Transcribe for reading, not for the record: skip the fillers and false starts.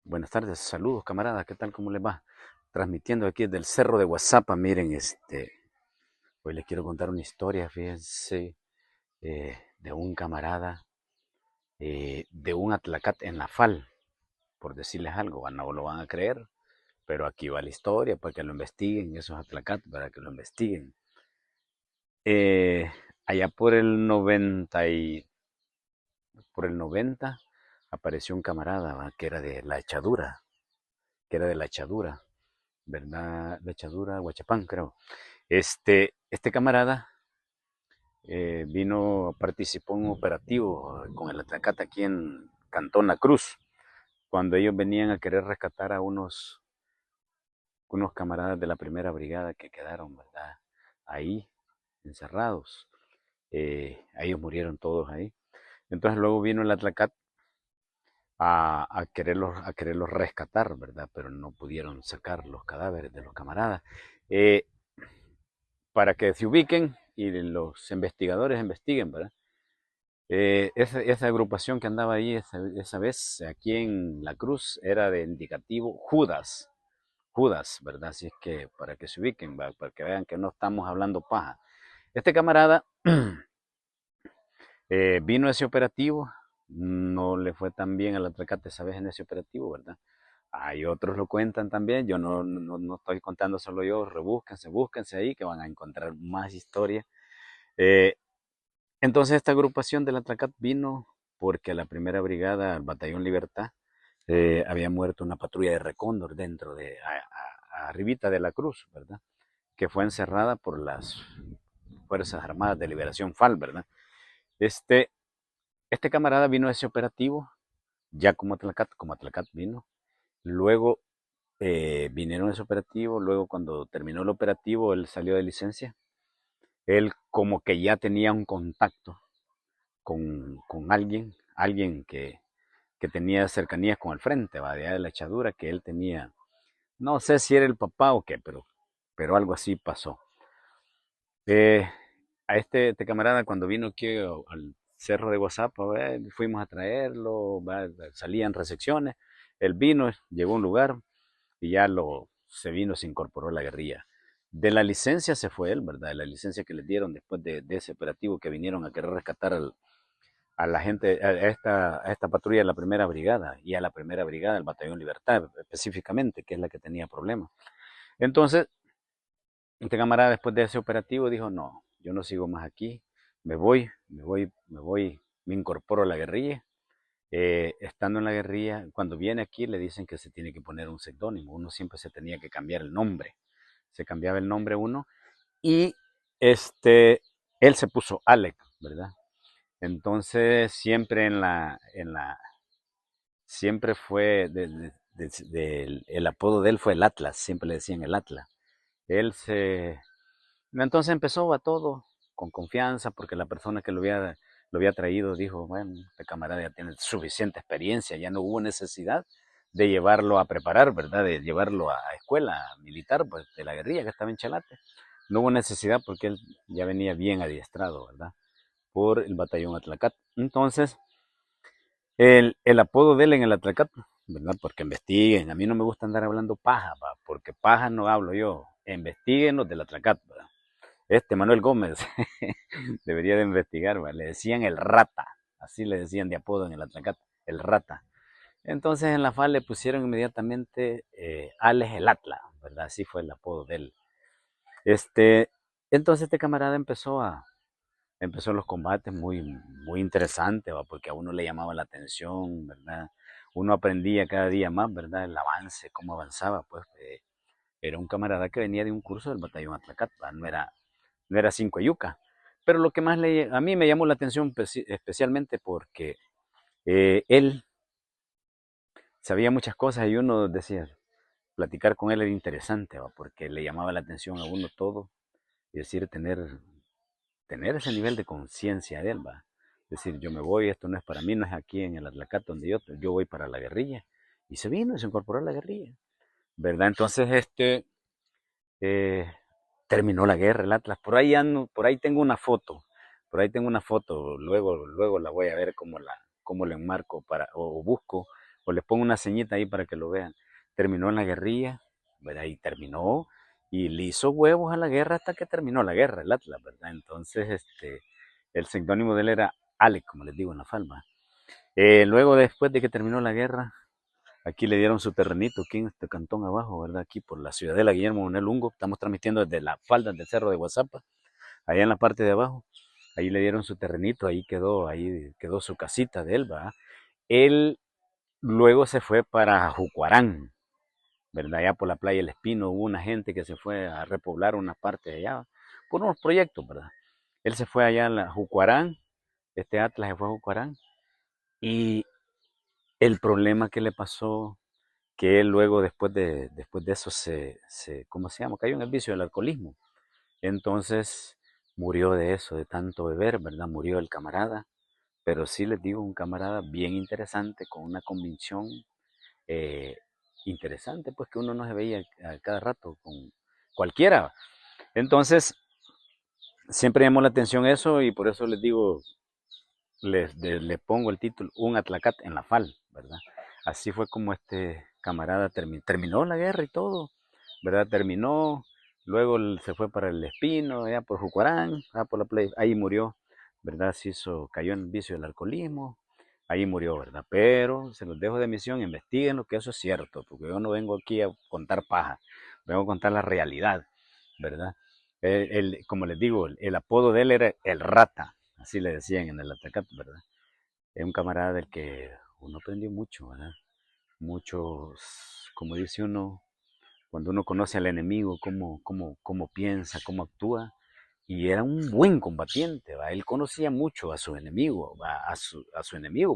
Buenas tardes, saludos camaradas, ¿qué tal? ¿Cómo les va? Transmitiendo aquí desde el cerro de Guazapa, miren, hoy les quiero contar una historia, fíjense, de un camarada, de un Atlacat en la FAL, por decirles algo, no lo van a creer, pero aquí va la historia para que lo investiguen, esos Atlacat, para que lo investiguen. Eh, Allá por el 90 apareció un camarada, ¿va? Que era de la echadura, que era de la echadura, ¿verdad? La echadura, Huachapán, creo. Este camarada vino, participó en un operativo con el Atlacata aquí en Cantón La Cruz, cuando ellos venían a querer rescatar a unos camaradas de la primera brigada que quedaron, ¿verdad? Ahí, encerrados. Ellos murieron todos ahí. Entonces luego vino el Atlacat a quererlos rescatar, ¿verdad? Pero no pudieron sacar los cadáveres de los camaradas. Eh, para que se ubiquen y los investigadores investiguen, ¿verdad? Esa agrupación que andaba ahí esa vez aquí en La Cruz era de indicativo Judas, Judas, ¿verdad? Así es que para que se ubiquen, ¿va? Para que vean que no estamos hablando paja. Este camarada vino a ese operativo, no le fue tan bien al Atlacate esa vez en ese operativo, ¿verdad? Hay otros lo cuentan también, yo no estoy contando solo yo, búsquense ahí que van a encontrar más historia. Eh, Entonces esta agrupación del Atracat vino porque a la primera brigada, al Batallón Libertad, había muerto una patrulla de recóndor dentro arribita de la Cruz, ¿verdad? Que fue encerrada por las Fuerzas Armadas de Liberación FAL, ¿verdad? Este, este camarada vino a ese operativo, ya como Atlacat vino. Luego vinieron a ese operativo, luego cuando terminó el operativo, él salió de licencia. Él como que ya tenía un contacto con alguien que tenía cercanías con el frente, va, de la echadura, que él tenía, no sé si era el papá o qué, pero algo así pasó. Eh, a este camarada cuando vino aquí al cerro de Guasapa, fuimos a traerlo, salían recepciones, él vino, llegó a un lugar y se vino, se incorporó a la guerrilla. De la licencia se fue él, ¿verdad? De la licencia que le dieron después de ese operativo que vinieron a querer rescatar a la gente, a esta patrulla de la primera brigada y a la primera brigada del Batallón Libertad específicamente, que es la que tenía problemas. Entonces, este camarada después de ese operativo dijo, no, yo no sigo más aquí, me incorporo a la guerrilla. Estando en la guerrilla, cuando viene aquí le dicen que se tiene que poner un seudónimo, uno siempre se tenía que cambiar el nombre, se cambiaba el nombre uno y este, él se puso Alec, ¿verdad? Entonces siempre siempre fue, el apodo de él fue el Atlas, siempre le decían el Atlas. Él se, entonces empezó a todo con confianza porque la persona que lo había traído dijo, bueno, este camarada ya tiene suficiente experiencia, ya no hubo necesidad de llevarlo a preparar, ¿verdad? De llevarlo a escuela militar, pues de la guerrilla que estaba en Chalate. No hubo necesidad porque él ya venía bien adiestrado, ¿verdad? Por el batallón Atlacat. Entonces, el apodo de él en el Atracat, ¿verdad? Porque investiguen. A mí no me gusta andar hablando paja, ¿va? Porque paja no hablo yo. Investiguen los del Atracat, ¿verdad? Manuel Gómez debería de investigar, ¿va? Le decían el rata. Así le decían de apodo en el Atracat, el rata. Entonces en la FAL le pusieron inmediatamente Alex el Atla, ¿verdad? Así fue el apodo de él. Este, entonces este camarada empezó los combates muy interesantes, ¿va? Porque a uno le llamaba la atención, ¿verdad? Uno aprendía cada día más, ¿verdad? El avance, cómo avanzaba, pues era un camarada que venía de un curso del batallón Atlacat, ¿va? No era cinco yuca. Pero lo que más a mí me llamó la atención especialmente porque él sabía muchas cosas y uno decía, platicar con él era interesante, ¿va? Porque le llamaba la atención a uno todo y decir, tener ese nivel de conciencia de él, va. Decir, yo me voy, esto no es para mí, no es aquí en el Atlacat donde yo voy para la guerrilla. Y se vino y se incorporó a la guerrilla, ¿verdad? Entonces, eh, terminó la guerra, el Atlas. Por ahí tengo una foto, luego la voy a ver cómo la enmarco o busco o les pongo una ceñita ahí para que lo vean. Terminó en la guerrilla, ¿verdad? Y terminó, y le hizo huevos a la guerra hasta que terminó la guerra, el Atlas, ¿verdad? Entonces, el seudónimo de él era Alec, como les digo en la falma. Luego, después de que terminó la guerra, aquí le dieron su terrenito, aquí en este cantón abajo, ¿verdad? Aquí por la ciudadela Guillermo Manuel Lungo. Estamos transmitiendo desde la falda del cerro de Guazapa, allá en la parte de abajo. Ahí le dieron su terrenito, ahí quedó su casita de él, ¿verdad? Él luego se fue para Jucuarán, ¿verdad? Allá por la playa El Espino hubo una gente que se fue a repoblar una parte de allá por unos proyectos, ¿verdad? Él se fue allá a Jucuarán, este Atlas se fue a Jucuarán, y el problema que le pasó, que él luego después de eso ¿cómo se llama? Cayó en el vicio del alcoholismo. Entonces murió de eso, de tanto beber, ¿verdad? Murió el camarada, pero sí les digo, un camarada bien interesante, con una convicción eh, interesante, pues que uno no se veía a cada rato con cualquiera. Entonces, siempre llamó la atención eso y por eso les digo, le pongo el título, Un Atlacat en la Fal, ¿verdad? Así fue como este camarada terminó la guerra y todo, ¿verdad? Terminó, luego se fue para el Espino, allá por Jucuarán, por la playa, ahí murió, ¿verdad? Cayó en el vicio del alcoholismo, ahí murió, ¿verdad? Pero se los dejo de misión, investiguen lo que eso es cierto, porque yo no vengo aquí a contar paja, vengo a contar la realidad, ¿verdad? Como les digo, el apodo de él era el Rata, así le decían en el Atacat, ¿verdad? Es un camarada del que uno aprendió mucho, ¿verdad? Muchos, como dice uno, cuando uno conoce al enemigo, cómo piensa, cómo actúa, y era un buen combatiente, ¿va? Él conocía mucho a su enemigo, ¿va? A su enemigo.